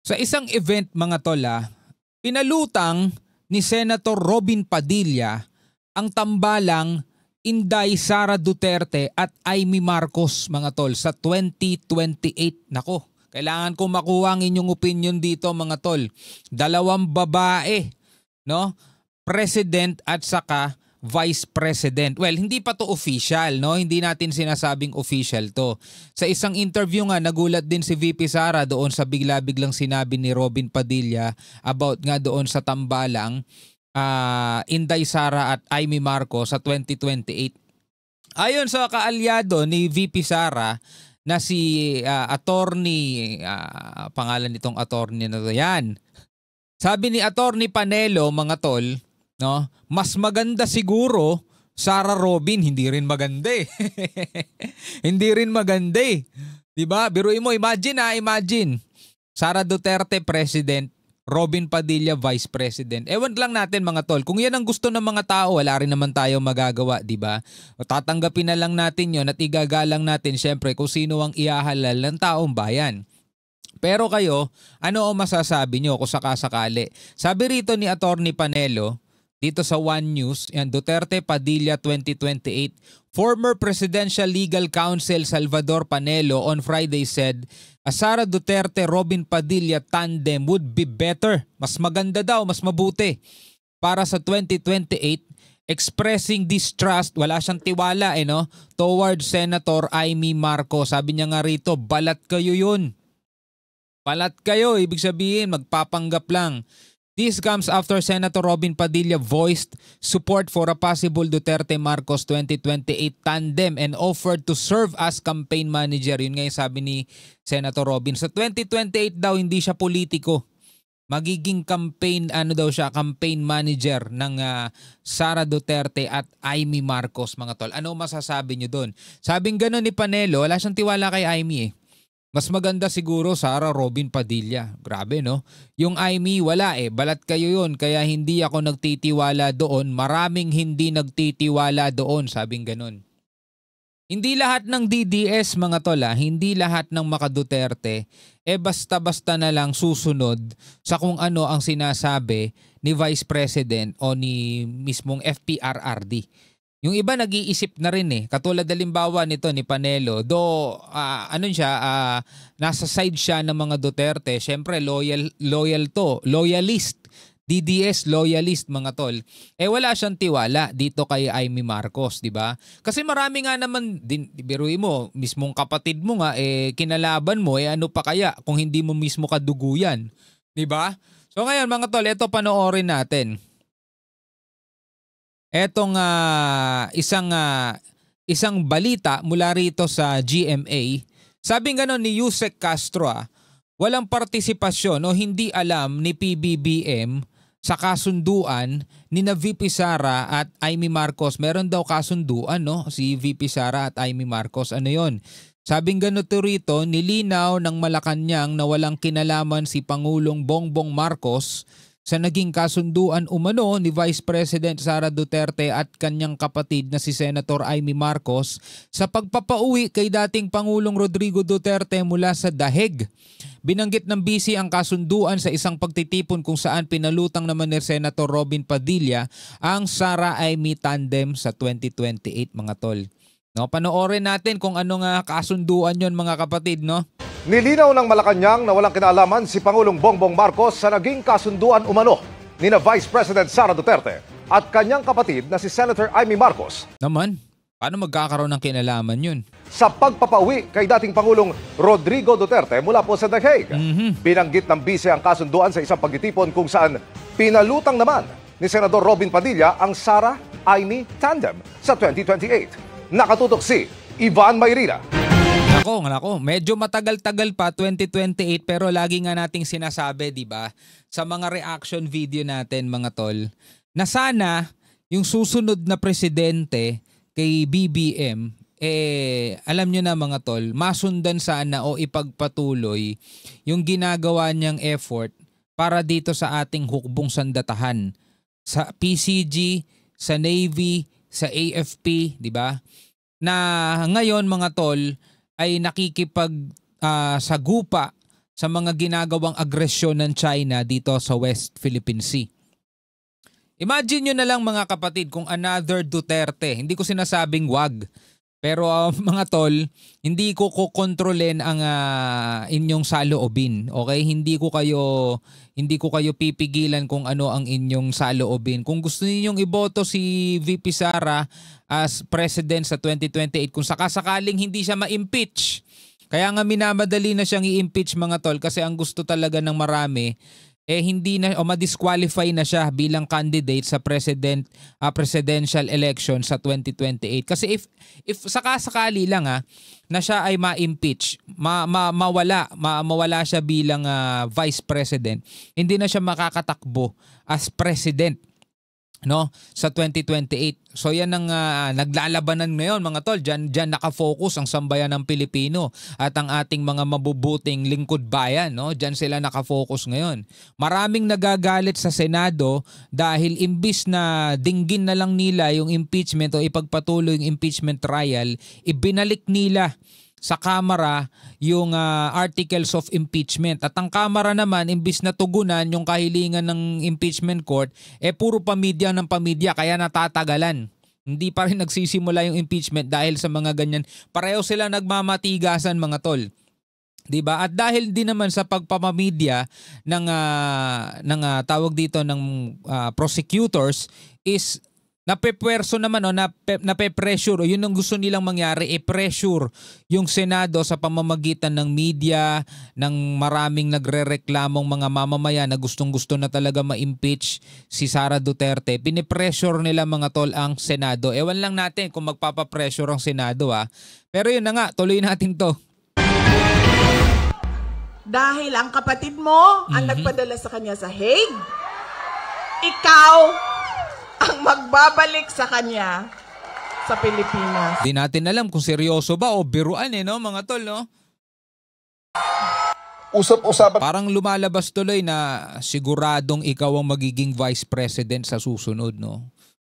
Sa isang event mga tol, pinalutang ni Senator Robin Padilla ang tambalang Inday Sara Duterte at Amy Marcos mga tol sa 2028. Nako, kailangan ko makuha ang inyong opinion dito mga tol. Dalawang babae, no? President at saka Vice President. Well, hindi pa to official, no? Hindi natin sinasabing official to. Sa isang interview nga, nagulat din si VP Sara doon sa bigla-biglang sinabi ni Robin Padilla about nga doon sa tambalang Inday Sara at Amy Marcos sa 2028. Ayon sa kaalyado ni VP Sara na si attorney, pangalan nitong attorney na to yan. Sabi ni Attorney Panelo mga tol, no, mas maganda siguro Sara Robin, hindi rin maganda eh. Hindi rin maganda eh. 'Di ba? Biruin mo, imagine. Sara Duterte President, Robin Padilla Vice President. Ewan lang natin mga tol, kung yan ang gusto ng mga tao, wala rin naman tayo magagawa, 'di ba? Tatanggapin na lang natin 'yon at igagalang natin syempre kung sino ang ihahalal ng taong bayan. Pero kayo, ano ang masasabi nyo kung sakasakali? Sabi rito ni Attorney Panelo, dito sa One News, yan, Duterte Padilla 2028, former Presidential Legal Counsel Salvador Panelo on Friday said, a Sara Duterte Robin Padilla tandem would be better. Mas maganda daw, mas mabuti. Para sa 2028, expressing distrust, wala siyang tiwala no, towards Senator Amy Marcos. Sabi niya nga rito, balat kayo yun. Balat kayo, ibig sabihin magpapanggap lang. This comes after Senator Robin Padilla voiced support for a possible Duterte-Marcos 2028 tandem and offered to serve as campaign manager. Yun nga yung sabi ni Senator Robin. Sa 2028 daw, hindi siya politiko. Magiging campaign, campaign manager ng Sara Duterte at Amy Marcos, mga tol. Ano masasabi nyo doon? Sabing gano'n ni Panelo, wala siyang tiwala kay Amy eh. Mas maganda siguro Sara Robin Padilla. Grabe no? Yung Amy wala eh. Balat kayo yun. Kaya hindi ako nagtitiwala doon. Maraming hindi nagtitiwala doon. Sabing ganun. Hindi lahat ng DDS mga tola, hindi lahat ng Duterte, basta-basta na lang susunod sa kung ano ang sinasabi ni Vice President o ni mismong FPRRD. Yung iba nag-iisip na rin eh. Katulad halimbawa nito ni Panelo. Nasa side siya ng mga Duterte. Siyempre loyalist. DDS loyalist mga tol. Wala siyang tiwala dito kay Amy Marcos, di ba? Kasi marami nga naman, biruin mo, mismong kapatid mo nga, kinalaban mo, ano pa kaya kung hindi mo mismo kaduguyan, di ba? So ngayon mga tol, ito panoorin natin. Etong isang balita mula rito sa GMA. Sabing gano'n ni Yusek Castro, walang partisipasyon o hindi alam ni PBBM sa kasunduan ni na VP Sara at Amy Marcos. Meron daw kasunduan no, si VP Sara at Amy Marcos. Ano yon? Sabing ganito rito, nilinaw ng Malacanang na walang kinalaman si Pangulong Bongbong Marcos sa naging kasunduan umano ni Vice President Sara Duterte at kanyang kapatid na si Senator Amy Marcos sa pagpapauwi kay dating Pangulong Rodrigo Duterte mula sa dahig. Binanggit ng BC ang kasunduan sa isang pagtitipon kung saan pinalutang naman ni Senator Robin Padilla ang Sara Amy tandem sa 2028 mga tol. No, panoorin natin kung ano nga kasunduan yon mga kapatid, no? Nilinaw ng Malacanang na walang kinalaman si Pangulong Bongbong Marcos sa naging kasunduan umano ni na Vice President Sara Duterte at kanyang kapatid na si Senator Amy Marcos. Naman, paano magkakaroon ng kinalaman yun? Sa pagpapauwi kay dating Pangulong Rodrigo Duterte mula po sa The Hague. Binanggit ng bise ang kasunduan sa isang pagtitipon kung saan pinalutang naman ni Senador Robin Padilla ang Sara Amy tandem sa 2028. Nakatutok si Ivan Mayrina. Nako, medyo matagal-tagal pa 2028 pero lagi nga nating sinasabi, 'di ba, sa mga reaction video natin mga tol, na sana yung susunod na presidente kay BBM alam nyo na mga tol, masundan sana o ipagpatuloy yung ginagawa niyang effort para dito sa ating hukbong sandatahan sa PCG, sa Navy, sa AFP, 'di ba? Na ngayon mga tol ay nakikipag sagupa sa mga ginagawang agresyon ng China dito sa West Philippine Sea. Imagine nyo na lang mga kapatid kung another Duterte. Hindi ko sinasabing wag. Pero mga tol, hindi ko kokontrolin ang inyong saloobin. Okay? Hindi ko kayo pipigilan kung ano ang inyong saloobin. Kung gusto ninyong iboto si VP Sara as president sa 2028, kung sakasakaling hindi siya ma-impeach. Kaya nga minamadali na siyang i-impeach mga tol kasi ang gusto talaga ng marami hindi na o ma-disqualify na siya bilang candidate sa presidential election sa 2028. Kasi if sakasakali lang na siya ay ma-impeach, mawala siya bilang vice president, hindi na siya makakatakbo as president sa 2028. So yan ang naglalabanan ngayon mga tol. Diyan nakafocus ang sambayan ng Pilipino at ang ating mga mabubuting lingkod bayan. Diyan sila nakafocus ngayon. Maraming nagagalit sa Senado dahil imbis na dinggin na lang nila yung impeachment o ipagpatuloy yung impeachment trial, ibinalik nila sa Kamara yung articles of impeachment. At ang Kamara naman, imbis na tugunan yung kahilingan ng impeachment court, puro pamidya ng pamidya, kaya natatagalan. Hindi pa rin nagsisimula yung impeachment dahil sa mga ganyan. Pareho sila nagmamatigasan mga tol. Diba? At dahil din naman sa pagpapamidya ng tawag dito ng prosecutors is napepuwerso naman nape-pressure o yun ang gusto nilang mangyari, pressure yung Senado sa pamamagitan ng media, ng maraming nagrereklamong mga mamamayan na gustong-gusto na talaga ma-impeach si Sara Duterte. Pinipressure nila mga tol ang Senado. Ewan lang natin kung magpapapressure ang Senado Pero yun na nga, tuloy natin to. Dahil ang kapatid mo ang nagpadala sa kanya sa Hague, ikaw ang magbabalik sa kanya sa Pilipinas. Di natin alam kung seryoso ba o biruan mga tol, Usap-usapan. Parang lumalabas tuloy na siguradong ikaw ang magiging vice president sa susunod,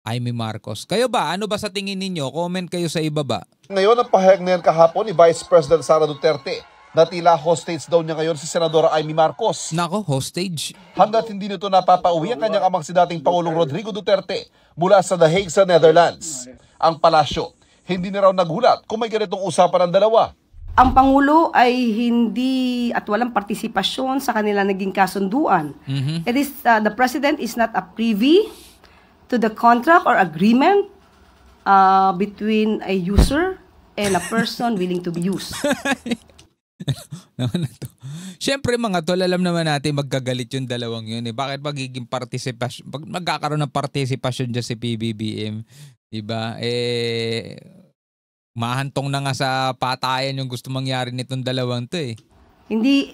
Amy Marcos. Kayo ba? Ano ba sa tingin ninyo? Comment kayo sa ibaba. Ngayon ang pahayag na yan kahapon ni Vice President Sara Duterte na tila hostage daw niya ngayon si Senadora Amy Marcos. Nako, hostage? Hanggat hindi nito napapauwi ang kanyang amang si dating Pangulong Rodrigo Duterte mula sa The Hague sa Netherlands. Ang palasyo, hindi na raw nagulat kung may ganitong usapan ng dalawa. Ang Pangulo ay hindi at walang partisipasyon sa kanila naging kasunduan. It is, the President is not a privy to the contract or agreement between a user and a person willing to be used. Siyempre mga tol, alam naman natin magkagalit yung dalawang yun. Bakit magiging participation? Magkakaroon ng participation dyan si PBBM. Diba? Mahantong na nga sa patayan yung gusto mangyari nitong dalawang to Hindi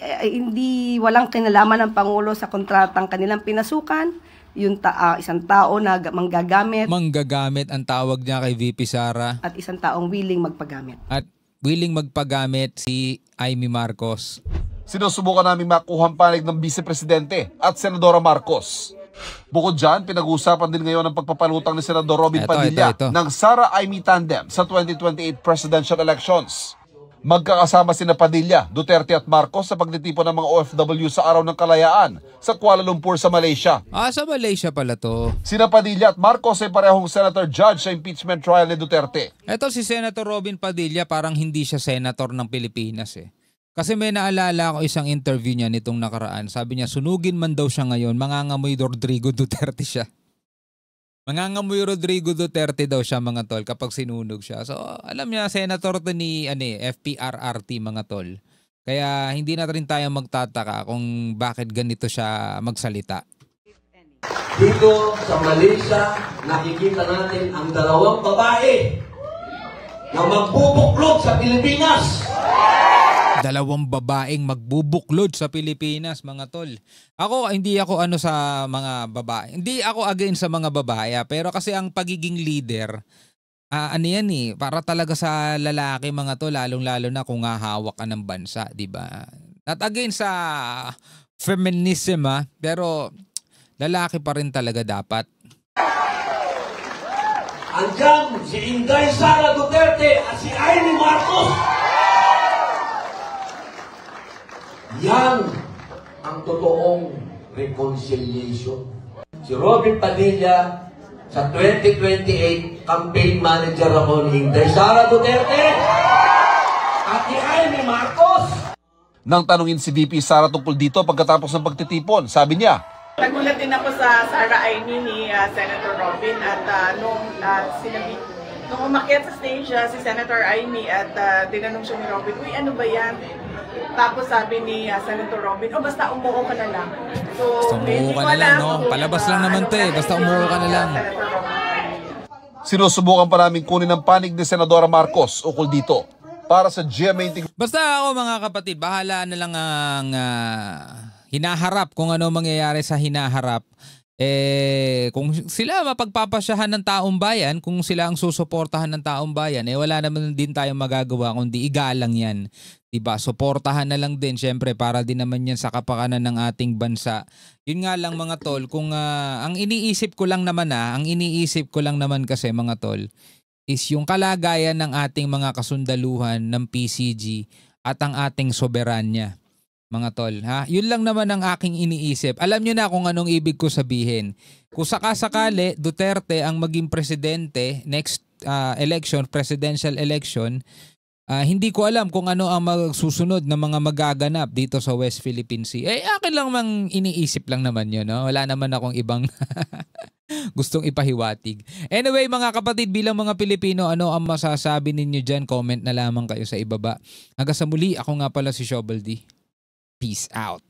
walang kinalaman ng Pangulo sa kontratang kanilang pinasukan. Yung isang tao na manggagamit. Manggagamit ang tawag niya kay VP Sara. At isang taong willing magpagamit. At willing magpagamit si Amy Marcos. Sinusubukan namin makuha ang panig ng Vice Presidente at Senadora Marcos. Bukod dyan, pinag-uusapan din ngayon ang pagpapalutang ni Senador Robin Padilla ng Sara Amy tandem sa 2028 presidential elections. Magkakasama sina Padilla, Duterte at Marcos sa pagtitipon ng mga OFW sa Araw ng Kalayaan sa Kuala Lumpur sa Malaysia. Sa Malaysia pala to. Sina Padilla at Marcos ay parehong senator judge sa impeachment trial ni Duterte. Ito si Senator Robin Padilla, parang hindi siya senator ng Pilipinas Kasi may naalala ko isang interview niya nitong nakaraan. Sabi niya, sunugin man daw siya ngayon, mangangamoy Rodrigo Duterte siya. Mangangamoy Rodrigo Duterte daw siya mga tol kapag sinunog siya. So alam niya, senator to ni FPRRT mga tol. Kaya hindi na rin tayo magtataka kung bakit ganito siya magsalita. Dito sa Malaysia, nakikita natin ang dalawang babae na magbubuklod sa Pilipinas. Dalawang babaeng magbubuklod sa Pilipinas, mga tol. Hindi ako sa mga babae. Hindi ako against sa mga babae, pero kasi ang pagiging leader, para talaga sa lalaki, mga tol, lalong-lalo na kung hahawak ka ng bansa, di ba? Not against sa feminism, pero lalaki pa rin talaga dapat. Andiyan si Inday Sara Duterte at si Amy Marcos. Yan ang totoong reconciliation. Si Robin Padilla, sa 2028, campaign manager ako ni Inday Sara Duterte at ni Amy Marcos. Nang tanungin si VP Sara tungkol dito pagkatapos ng pagtitipon, sabi niya, Nagulat din ako sa Sara Amy ni Senator Robin at nung umakyat sa stage si Senator Amy at tinanong siya ni Robin, uy, ano ba yan? Tapos sabi ni Senator Robin, basta umuo ka na lang. So, umuo ka na lang, no? Palabas lang naman to eh, basta umuo ka na lang. Sinusubukan pa namin kunin ang panig ni Senadora Marcos ukol dito. Para sa GMA. Basta ako mga kapatid, bahala na lang ang hinaharap kung ano mangyayari sa hinaharap. Kung sila mapagpapasyahan ng taong bayan, kung sila ang susuportahan ng taong bayan, wala naman din tayong magagawa kundi igalang yan. Diba? Suportahan na lang din syempre para din naman yan sa kapakanan ng ating bansa. Yun nga lang mga tol, kung ang iniisip ko lang naman kasi mga tol is yung kalagayan ng ating mga kasundaluhan ng PCG at ang ating soberanya. Mga tol, ha? Yun lang naman ang aking iniisip. Alam nyo na kung anong ibig ko sabihin. Kung sakasakali Duterte ang maging presidente next election, presidential election, hindi ko alam kung ano ang magsusunod na mga magaganap dito sa West Philippine Sea. Akin lang mang iniisip lang naman yun, no? Wala naman akong ibang gustong ipahiwatig. Anyway, mga kapatid, bilang mga Pilipino, ano ang masasabi ninyo dyan? Comment na lamang kayo sa ibaba. Hanggang sa muli, ako nga pala si Shovel D. Peace out.